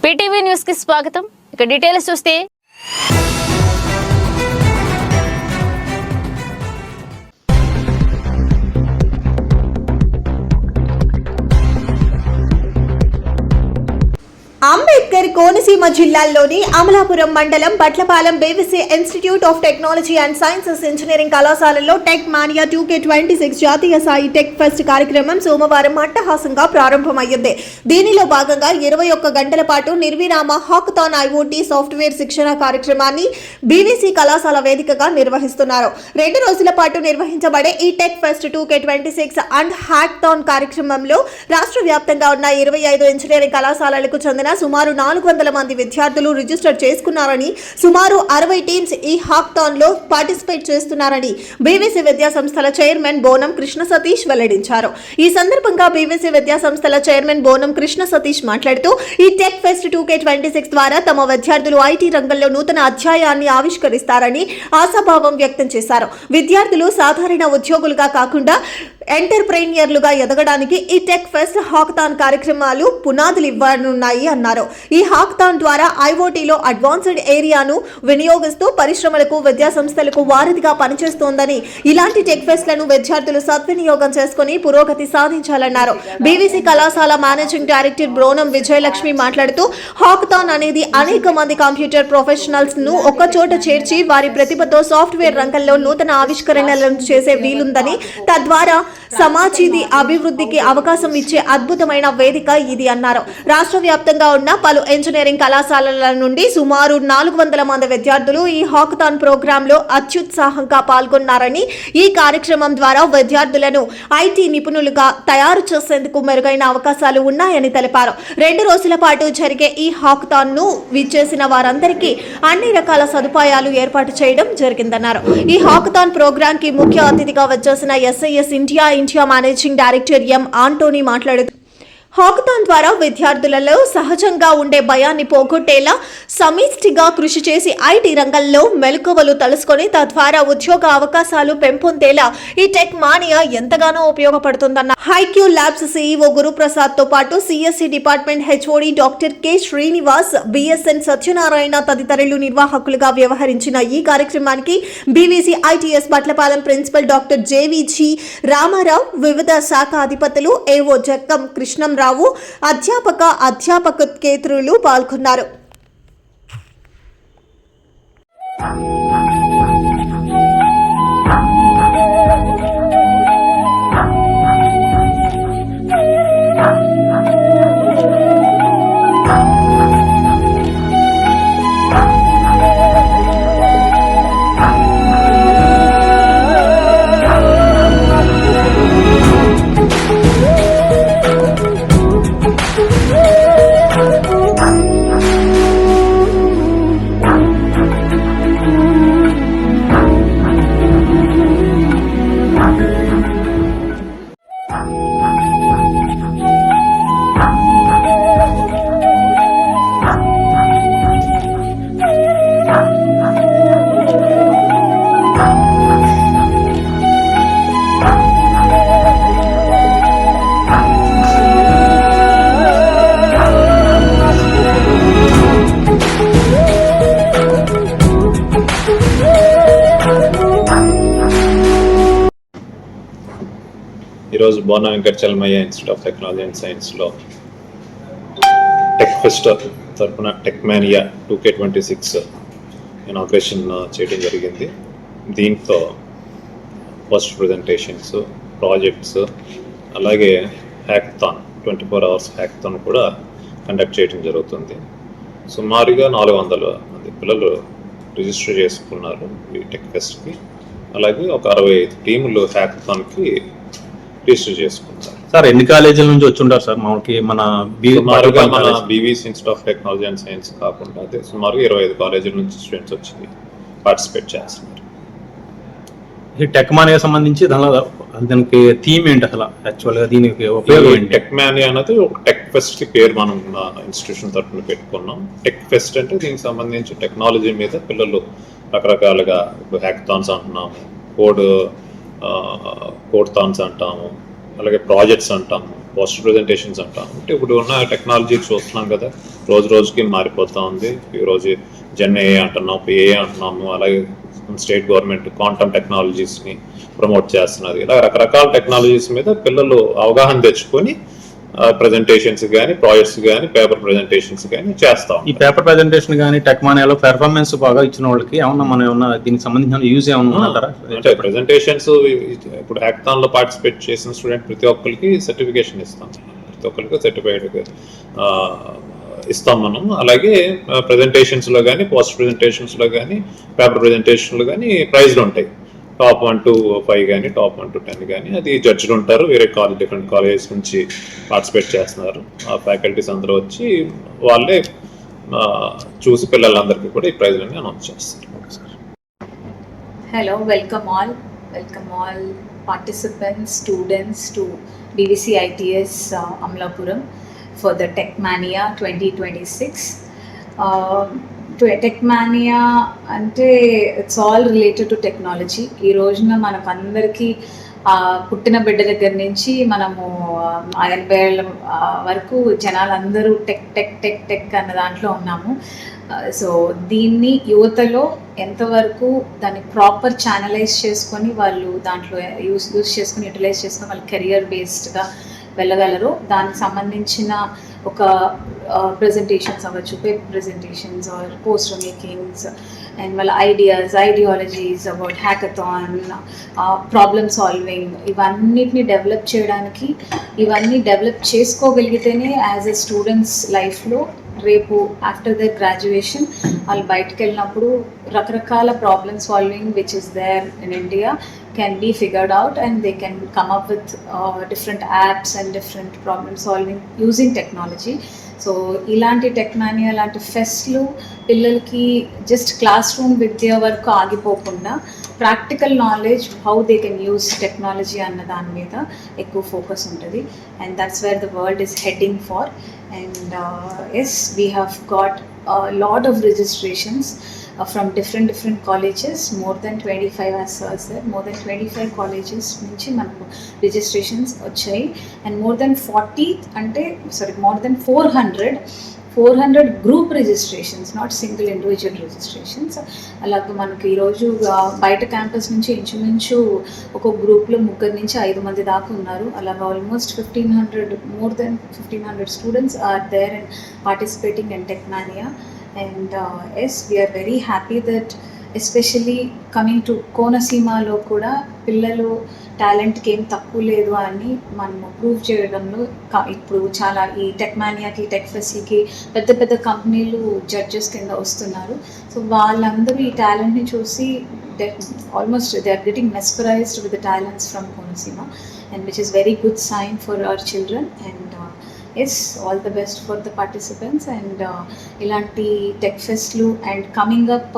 PTV news కి స్వాగతం. ఇక డీటెయిల్స్ చూస్తే అంబేద్కర్ కోనసీమ జిల్లాలోని అమలాపురం మండలం Batlapalem BVC institute of technology and sciences engineering కళాశాలలో టెక్ మానియా 2K26 జాతీయ స్థాయి టెక్ ఫెస్ట్ కార్యక్రమం సోమవారం అట్టహాసంగా ప్రారంభమైంది. దీనిలో భాగంగా 21 గంటల పాటు నిర్విరామ హాకథాన్ ఐఓటీ సాఫ్ట్వేర్ శిక్షణ కార్యక్రమాన్ని బీవీసీ కళాశాల వేదికగా నిర్వహిస్తున్నారు. 2 రోజుల పాటు నిర్వహించబడే ఈ tech fest 2K26 and hackathon కార్యక్రమంలో రాష్ట్ర వ్యాప్తంగా ఉన్న 25 ఇంజనీరింగ్ కళాశాలలకు చెందిన సుమారు 400 మంది విద్యార్థులు రిజిస్టర్ చేసుకున్నారని, సుమారు 60 టీమ్స్ ఈ హాకథాన్ లో పార్టిసిపేట్ చేస్తున్నారని బీవీసీ విద్యా సంస్థల చైర్మన్ బోనం కృష్ణ సతీష్ వెల్లడించారు. ఈ సందర్భంగా బీవీసీ విద్యా సంస్థల చైర్మన్ బోనం కృష్ణ సతీష్ మాట్లాడుతూ ఈ టెక్ ఫెస్ట్ 2K26 ద్వారా తమ విద్యార్థులు ఐటీ రంగంలో నూతన అధ్యాయాన్ని ఆవిష్కరిస్తారని ఆశాభావం వ్యక్తం చేశారు. విద్యార్థులు సాధారణ ఉద్యోగులుగా కాకుండా ఎంటర్ప్రెన్యూర్లుగా ఎదగడానికి ఈ టెక్ ఫెస్ట్ హాకథాన్ కార్యక్రమాలు పునాదులు ఇవ్వనున్నాయి అన్నారు. ఈ హాకథాన్ ద్వారా ఐఓటీలో అడ్వాన్స్డ్ ఏరియాను వినియోగిస్తూ పరిశ్రమలకు, విద్యా సంస్థలకు వారధిగా పనిచేస్తోందని, ఇలాంటి టెక్ ఫెస్ట్లను విద్యార్థులు సద్వినియోగం చేసుకుని పురోగతి సాధించాలన్నారు. బీవీసీ కళాశాల మేనేజింగ్ డైరెక్టర్ బ్రోనం విజయలక్ష్మి మాట్లాడుతూ హాకథాన్ అనేది అనేక మంది కంప్యూటర్ ప్రొఫెషనల్స్ ను ఒక్కచోట చేర్చి వారి ప్రతిభతో సాఫ్ట్వేర్ రంగంలో నూతన ఆవిష్కరణలను చేసే వీలుందని, తద్వారా సమాజీది అభివృద్ధికి అవకాశం ఇచ్చే అద్భుతమైన వేదిక ఇది అన్నారు. రాష్ట్ర వ్యాప్తంగా ఉన్న పలు ఇంజనీరింగ్ కళాశాలల నుండి సుమారు 400 మంది విద్యార్థులు ఈ హాకథాన్ ప్రోగ్రామ్ లో అత్యుత్సాహంగా పాల్గొన్నారని, ఈ కార్యక్రమం ద్వారా విద్యార్థులను ఐటీ నిపుణులుగా తయారు చేసేందుకు మెరుగైన అవకాశాలు ఉన్నాయని తెలిపారు. 2 రోజుల పాటు జరిగే ఈ హాకథాన్ ను విచ్చేసిన వారందరికీ అన్ని రకాల సదుపాయాలు ఏర్పాటు చేయడం జరిగిందన్నారు. ఈ హాకథాన్ ప్రోగ్రామ్ కి ముఖ్య అతిథిగా వచ్చేసిన SIS India managing director M Antony మాట్లాడుతూ హాకథాన్ ద్వారా విద్యార్థులలో సహజంగా ఉండే భయాన్ని పోగొట్టేలా సమిష్టిగా కృషి చేసి ఐటీ రంగంలో మెలకువలు తెలుసుకొని తద్వారా ఉద్యోగ అవకాశాలు పెంపొందేలా ఈ టెక్ మానియా ఎంతగానో ఉపయోగపడుతుందన్న హైక్యూ ల్యాబ్స్ CEO గురుప్రసాద్ తో పాటు CSE department HOD doctor K Srinivas, BSN Satyanarayana తదితరులు నిర్వాహకులుగా వ్యవహరించిన ఈ కార్యక్రమానికి BVC ITS Batlapalem principal doctor JVG Ramarao, వివిధ శాఖ అధిపతులు AO జక్కం కృష్ణంరావు, అధ్యాపకేతరులు పాల్గొన్నారు. ఈరోజు బోనం వెంకటచలమయ్య ఇన్స్టిట్యూట్ ఆఫ్ టెక్నాలజీ అండ్ సైన్స్లో టెక్ ఫెస్ట్ తరఫున టెక్ మానియా 2K26 ఇనాగ్రేషన్ చేయడం జరిగింది. దీంతో ఫస్ట్ ప్రజెంటేషన్స్, ప్రాజెక్ట్స్, అలాగే హ్యాకథాన్ 24 hours హ్యాకథాన్ కూడా కండక్ట్ చేయడం జరుగుతుంది. సుమారుగా 400 మంది పిల్లలు రిజిస్టర్ చేసుకున్నారు ఈ టెక్ ఫెస్ట్కి. అలాగే ఒక 65 టీములు హ్యాకథాన్కి రిజిస్టర్ చేసుకుంటారు. సార్ ఎన్ని కాలేజీల నుంచి వచ్చి ఉంటారు సార్? మనకి మన BVC institute of technology and science కాకుండా అదే సుమారుగా 25 కాలేజీల నుంచి స్టూడెంట్స్ వచ్చి పార్టిసిపేట్ చేస్తున్నారు. ఈ టెక్ మానియా సంబంధించి దానికి థీమ్ ఏంటి అసలు? యాక్చువల్గా దీనికి ఉపయోగం ఏంటి? టెక్ మానియా అనేది ఒక టెక్ ఫెస్ట్ కి పేరు మనం ఇన్స్టిట్యూషన్ తరఫున పెట్టుకున్నాం. టెక్ ఫెస్ట్ అంటే దీనికి సంబంధించి టెక్నాలజీ మీద పిల్లలు రకరకాలుగా హ్యాకథాన్స్ అంటున్నాము, కోడ్ థాన్స్ అంటాము, అలాగే ప్రాజెక్ట్స్ అంటాము, పోస్టర్ ప్రజెంటేషన్స్ అంటాము. అంటే ఇప్పుడు ఉన్న టెక్నాలజీ చూస్తున్నాం కదా, రోజు రోజుకి మారిపోతూ ఉంది. ఈరోజు జెన్ ఏఐ అంటున్నాం, ఏఐ అంటున్నాము. అలాగే స్టేట్ గవర్నమెంట్ క్వాంటమ్ టెక్నాలజీస్ని ప్రమోట్ చేస్తున్నది. ఇలా రకరకాల టెక్నాలజీస్ మీద పిల్లలు అవగాహన తెచ్చుకొని ప్రజెంటేషన్స్ కానీ, ప్రాజెక్ట్స్ కానీ, పేపర్ ప్రజెంటేషన్స్ కానీ చేస్తాం. ఈ పేపర్ ప్రజెంటేషన్ కానీ టెక్మానియాలో పెర్ఫార్మెన్స్ బాగా ఇచ్చిన వాళ్ళకి ఏమన్నా మనం ఏమన్నా దీనికి సంబంధించిన యూజ్ ఏమన్నా అంటారా? అంటే ప్రజెంటేషన్స్ ఇప్పుడు హ్యాకథాన్ లో పార్టిసిపేట్ చేసిన స్టూడెంట్ ప్రతి ఒక్కరికి సర్టిఫికేషన్ ఇస్తాం, ప్రతి ఒక్కరికి సర్టిఫైడ్ ఇస్తాం మనం. అలాగే ప్రజెంటేషన్స్ లో కానీ, పోస్ట్ ప్రజెంటేషన్స్ లో కానీ, పేపర్ ప్రజెంటేషన్ లో కానీ ప్రైజ్లు ఉంటాయి. టాప్ 1 to 5 కానీ, టాప్ 1 to 10 కానీ. అది జడ్జిలు ఉంటారు, వేరే డిఫరెంట్ కాలేజెస్ నుంచి పార్టిసిపేట్ చేస్తున్నారు. ఆ ఫ్యాకల్టీస్ అందరూ వచ్చి వాళ్ళే చూసి పిల్లలందరికీ కూడా ఈ ప్రైజ్లన్నీ అనౌన్స్ చేస్తారు. Hello, welcome all participants, students to BVC ITS Amlapuram for the Tech Mania 2026. Tech Mania అంటే it's all related to technology. ఈ రోజున మనకు అందరికీ పుట్టిన బిడ్డ దగ్గర నుంచి మనము 80 ఏళ్ళ వరకు జనాలందరూ టెక్ టెక్ టెక్ టెక్ అన్న దాంట్లో ఉన్నాము. సో దీన్ని యువతలో ఎంతవరకు దాన్ని ప్రాపర్ ఛానలైజ్ చేసుకొని వాళ్ళు దాంట్లో యూస్ చేసుకొని యూటిలైజ్ చేసుకొని వాళ్ళు కెరియర్ బేస్డ్గా వెళ్ళగలరు. దానికి సంబంధించిన ఒక ప్రెజెంటేషన్స్ అవ్వచ్చు, paper presentations or poster makings and వాళ్ళ ideologies about hackathon, problem solving, ఇవన్నిటిని డెవలప్ చేయడానికి, ఇవన్నీ డెవలప్ చేసుకోగలిగితేనే యాజ్ ఎ స్టూడెంట్స్ లైఫ్లో రేపు ఆఫ్టర్ దర్ గ్రాడ్యుయేషన్ వాళ్ళు బయటకు వెళ్ళినప్పుడు రకరకాల problem solving which is there in India can be figured out and they can come up with different apps and different problem solving using technology. So ఇలాంటి టెక్నానియా లాంటి ఫెస్ట్లు పిల్లలకి just class room విద్య వరకు ఆగిపోకుండా practical knowledge how they can use technology అన్న దాని మీద ఎక్కువ ఫోకస్ ఉంటుంది. And that's where the world is heading far. And as we have got lot of registrations from different colleges, more than 25 as said, more than 25 colleges నుంచి మనకు registrations వచ్చాయి. And more than 400 group registrations, not single individual registrations. అలాగే మనకి ఈరోజు బయట campus నుంచి ఇంచుమించు ఒక గ్రూప్లో 3 నుంచి 5 మంది దాకా ఉన్నారు. అలాగే almost 1500, more than 1500 students are there and participating in Tech Mania. And yes, we are very happy that especially coming to కోనసీమలో కూడా పిల్లలు టాలెంట్కి ఏం తక్కువ లేదు అని మనము ప్రూవ్ చేయడంలో ఇప్పుడు చాలా ఈ టెక్ మానియాకి, టెక్ ఫెస్ట్కి పెద్ద పెద్ద కంపెనీలు జడ్జెస్ కింద వస్తున్నారు. సో వాళ్ళందరూ ఈ టాలెంట్ని చూసి almost they are getting mesmerized with the talents from Konaseema, and which is very good sign for our children. And yes, all the best for the participants. And ilanti tech festlu and coming up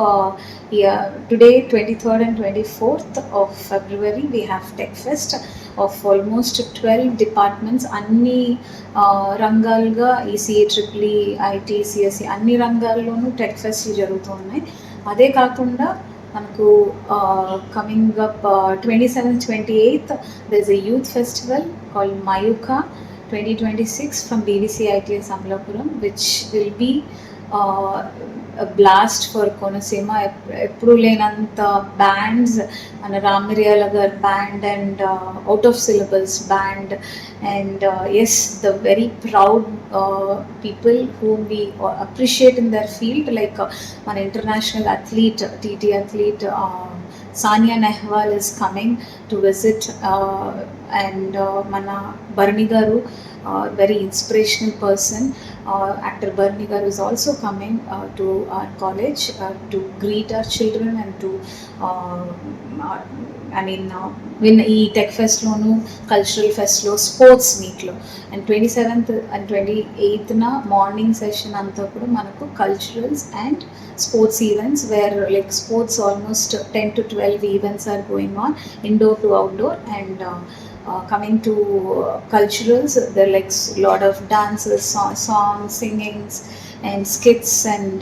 today 23rd and 24th of February we have tech fest of almost 12 departments, anni rangalga ECE, EEE, IT, CSE anni rangallono tech fest jarugutunnayi. ade kaakunda మనకు coming up 27th 28th there is a youth festival called Mayuka 2026 from BVC ITS Amlapuram, which will be a blast for Konaseema. ఎప్పుడు లేనంత bands, మన రామిరియాల గారి band and out of syllabus band, and yes the very proud people whom we appreciate in their field, like మన international athlete, TT athlete Sania Nehwal is coming to visit, and mana Barni garu, very inspirational person, actor Barni garu is also coming to our college to greet our children and to win ఈ tech ఫెస్ట్లోను, cultural ఫెస్ట్లో, sports మీట్లో. And 27th and 28th morning session అంతా కూడా మనకు culturals and sports events, where like sports almost 10 to 12 events are going on, indoor to outdoor. And coming to culturals, there are like a lot of dances, songs, singings and skits, and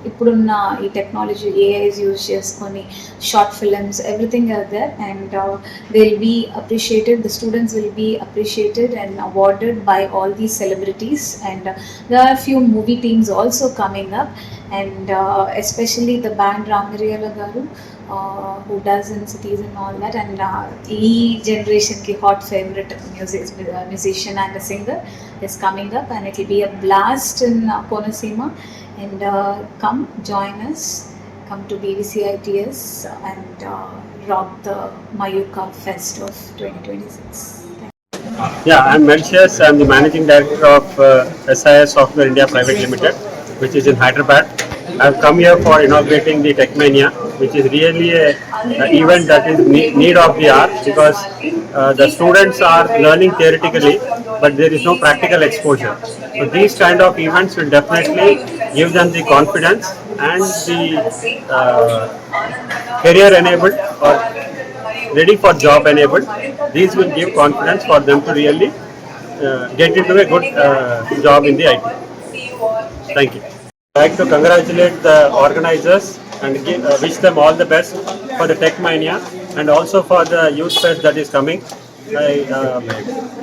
ఇప్పుడున్న ఈ technology AIs use చేసుకొని short films, everything are there, and they will be appreciated, the students will be appreciated and awarded by all these celebrities, and there are a few movie teams also coming up, and especially the band Ramariyala garu, who does in cities and all that, and ee generation ki hot favorite musician and a singer is coming up, and it will be a blast in Konaseema, and come join us, come to BBC ITS and rock the Mayuka Fest of 2026. Yeah, I'm Melchius. I'm the Managing Director of SIS Software India Private Limited, which is in Hyderabad. I've come here for inaugurating the Techmania, which is really a event that is need of the hour, because the students are learning theoretically, but there is no practical exposure. So these kind of events will definitely give them the confidence and the career enabled or ready for job enabled. These will give confidence for them to really get into a good job in the IT. Thank you. I'd like to congratulate the organizers and wish them all the best for the Techmania, and also for the Youth Fest that is coming,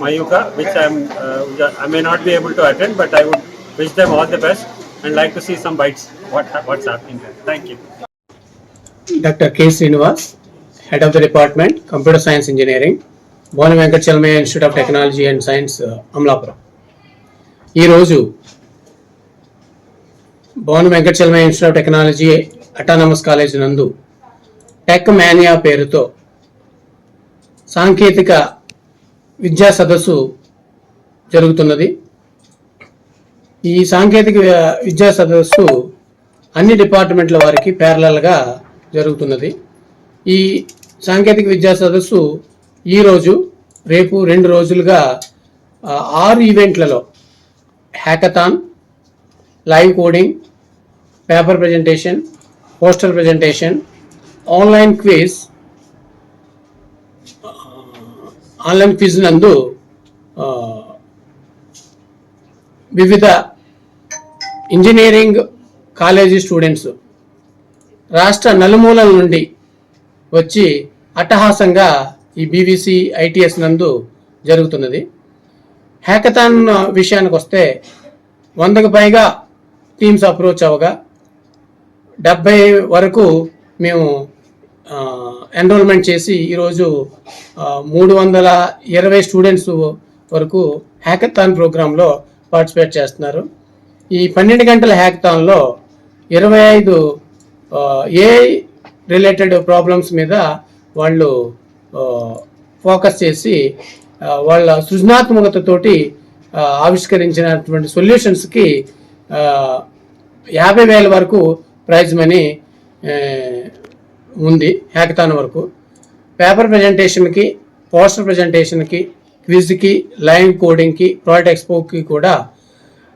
Mayuka, which I may not be able to attend, but I would wish them all the best and like to see some bites what's happening there. Thank you. Dr. K. Srinivas, Head of the Department, Computer Science Engineering, Bonu Venkat Chalmaya Institute of Technology and Science, Amlapuram. ఈ రోజు Bonu Venkata Chalamayya Institute of Technology autonomous college నందు Tech Mania పేరుతో సాంకేతిక విద్యా సదస్సు జరుగుతున్నది. ఈ సాంకేతిక విద్యా సదస్సు అన్ని డిపార్ట్మెంట్ల వారికి ప్యారలల్గా జరుగుతున్నది. ఈ సాంకేతిక విద్యా సదస్సు ఈరోజు రేపు 2 రోజులుగా 6 ఈవెంట్లలో hackathon, live coding, paper presentation, poster presentation, online quiz నందు వివిధ ఇంజనీరింగ్ కాలేజీ స్టూడెంట్స్ రాష్ట్ర నలుమూలల నుండి వచ్చి అట్టహాసంగా ఈ బీవీసీ ఐటీఎస్ నందు జరుగుతున్నది. హ్యాకథాన్ విషయానికి వస్తే 100కు పైగా టీమ్స్ అప్రోచ్ అవగా 70 వరకు మేము ఎన్రోల్మెంట్ చేసి ఈరోజు 320 స్టూడెంట్స్ వరకు హ్యాకథాన్ ప్రోగ్రాంలో పార్టిసిపేట్ చేస్తున్నారు. ఈ 12 గంటల హ్యాకథాన్లో 25 ఏఐ రిలేటెడ్ ప్రాబ్లమ్స్ మీద వాళ్ళు ఫోకస్ చేసి వాళ్ళ సృజనాత్మకతతోటి ఆవిష్కరించినటువంటి సొల్యూషన్స్కి 50,000 వరకు ప్రైజ్ మనీ ఉంది. హ్యాకథాన్ వరకు పేపర్ ప్రజెంటేషన్కి, పోస్టర్ ప్రజెంటేషన్కి, క్విజ్కి, లైవ్ కోడింగ్కి, ప్రోడక్ట్ ఎక్స్పోకి కూడా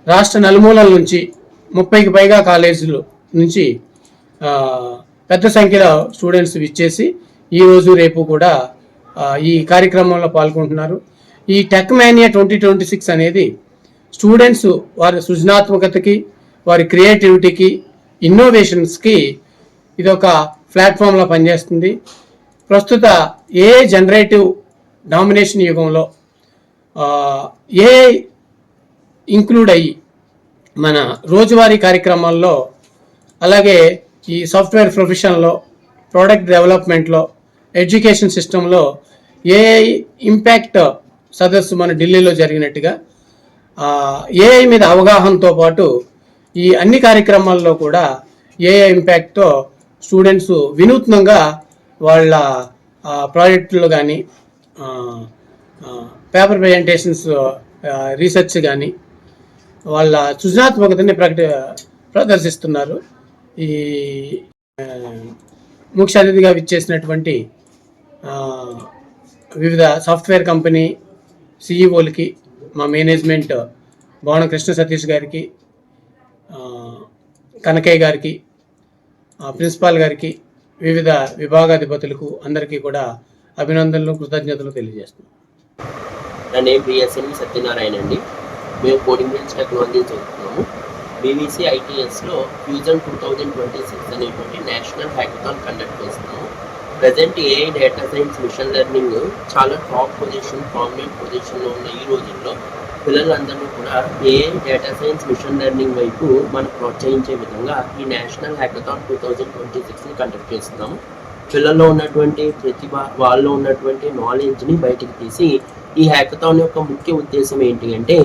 రాష్ట్ర నలుమూలల నుంచి 30కి పైగా కాలేజీలు నుంచి పెద్ద సంఖ్యలో స్టూడెంట్స్ విచ్చేసి ఈరోజు రేపు కూడా ఈ కార్యక్రమంలో పాల్గొంటున్నారు. ఈ టెక్ మానియా 2026 అనేది స్టూడెంట్స్ వారి సృజనాత్మకతకి, వారి క్రియేటివిటీకి, ఇన్నోవేషన్స్కి ఇది ఒక ప్లాట్ఫామ్లో పనిచేస్తుంది. ప్రస్తుత ఏఐ జనరేటివ్ డామినేషన్ యుగంలో ఏఐ ఇంక్లూడ్ అయ్యి మన రోజువారీ కార్యక్రమాల్లో, అలాగే ఈ సాఫ్ట్వేర్ ప్రొఫెషన్లో, ప్రోడక్ట్ డెవలప్మెంట్లో, ఎడ్యుకేషన్ సిస్టంలో ఏఐ ఇంపాక్ట్ సదస్సు మన ఢిల్లీలో జరిగినట్టుగా ఏఐ మీద అవగాహనతో పాటు ఈ అన్ని కార్యక్రమాల్లో కూడా ఏఐ ఇంపాక్ట్తో స్టూడెంట్స్ వినూత్నంగా వాళ్ళ ప్రాజెక్టులు కానీ, పేపర్ ప్రజెంటేషన్స్, రీసెర్చ్ కానీ వాళ్ళ సృజనాత్మకతని ప్రదర్శిస్తున్నారు. ఈ ముఖ్య అతిథిగా విచ్చేసినటువంటి వివిధ సాఫ్ట్వేర్ కంపెనీ సిఈఓలకి, మా మేనేజ్మెంట్ భవన కృష్ణ సతీష్ గారికి, కనకయ్య గారికి, ప్రిన్సిపాల్ గారికి, వివిధ విభాగాధిపతులకు అందరికీ కూడా అభినందనలు, కృతజ్ఞతలు తెలియజేస్తున్నాను. నా నేమ్ బిఎస్ఎన్ సత్యనారాయణ అండి. మేము కోడింగ్ బ్రిడ్జ్ టెక్నాలజీ చదువుతున్నాము. బీవీసీ ఐటీఎస్లో ఫ్యూజన్ 2026 అనేటువంటి నేషనల్ హ్యాకథాన్ కండక్ట్ చేస్తున్నాము. Present AI data science machine learning చాలా టాప్ పొజిషన్, ప్రామినెంట్ పొజిషన్లో ఉన్న ఈ రోజుల్లో పిల్లలందరినీ కూడా AI data science machine learning వైపు మనం ప్రోత్సహించే విధంగా ఈ నేషనల్ హ్యాకథాన్ 2026ని కండక్ట్ చేస్తున్నాము. పిల్లల్లో ఉన్నటువంటి ప్రతిభ, వాళ్ళలో ఉన్నటువంటి నాలెడ్జ్ని బయటకు తీసి ఈ హ్యాకథాన్ యొక్క ముఖ్య ఉద్దేశం ఏంటి అంటే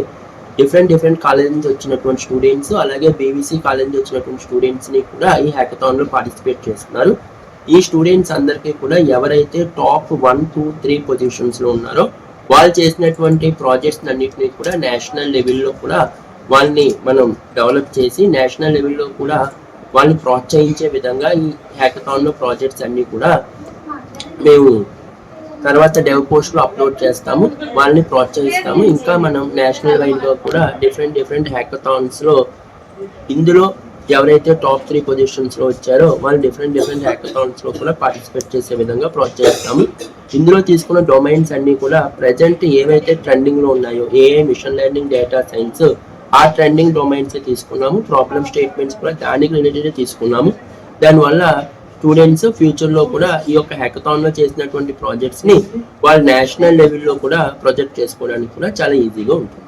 డిఫరెంట్ కాలేజ్ నుంచి వచ్చినటువంటి స్టూడెంట్స్, అలాగే బీవీసీ కాలేజ్ నుంచి వచ్చినటువంటి స్టూడెంట్స్ని కూడా ఈ హ్యాకథాన్లో పార్టిసిపేట్ చేస్తున్నారు. ఈ స్టూడెంట్స్ అందరికీ కూడా ఎవరైతే టాప్ 1, 2, 3 పొజిషన్స్లో ఉన్నారో వాళ్ళు చేసినటువంటి ప్రాజెక్ట్స్ అన్నింటినీ కూడా నేషనల్ లెవెల్లో కూడా వాళ్ళని మనం డెవలప్ చేసి నేషనల్ లెవెల్లో కూడా వాళ్ళని ప్రోత్సహించే విధంగా ఈ హ్యాకథాన్లో ప్రాజెక్ట్స్ అన్నీ కూడా మేము తర్వాత డెవ్ పోస్ట్లో అప్లోడ్ చేస్తాము, వాళ్ళని ప్రోత్సహిస్తాము. ఇంకా మనం నేషనల్ వైడ్గా కూడా డిఫరెంట్ హ్యాకథాన్స్లో ఇందులో ఎవరైతే టాప్ 3 పొజిషన్స్లో వచ్చారో వాళ్ళు డిఫరెంట్ హ్యాకథాన్స్లో కూడా పార్టిసిపేట్ చేసే విధంగా ప్రోత్సహిస్తాము. ఇందులో తీసుకున్న డొమైన్స్ అన్నీ కూడా ప్రజెంట్ ఏవైతే ట్రెండింగ్లో ఉన్నాయో AI, machine learning, data science, ఆ ట్రెండింగ్ డొమైన్స్ తీసుకున్నాము. ప్రాబ్లమ్ స్టేట్మెంట్స్ కూడా దానికి రిలేటెడ్ తీసుకున్నాము. దానివల్ల స్టూడెంట్స్ ఫ్యూచర్లో కూడా ఈ యొక్క హ్యాకథాన్లో చేసినటువంటి ప్రాజెక్ట్స్ని వాళ్ళు నేషనల్ లెవెల్లో కూడా ప్రొజెక్ట్ చేసుకోవడానికి కూడా చాలా ఈజీగా ఉంటుంది.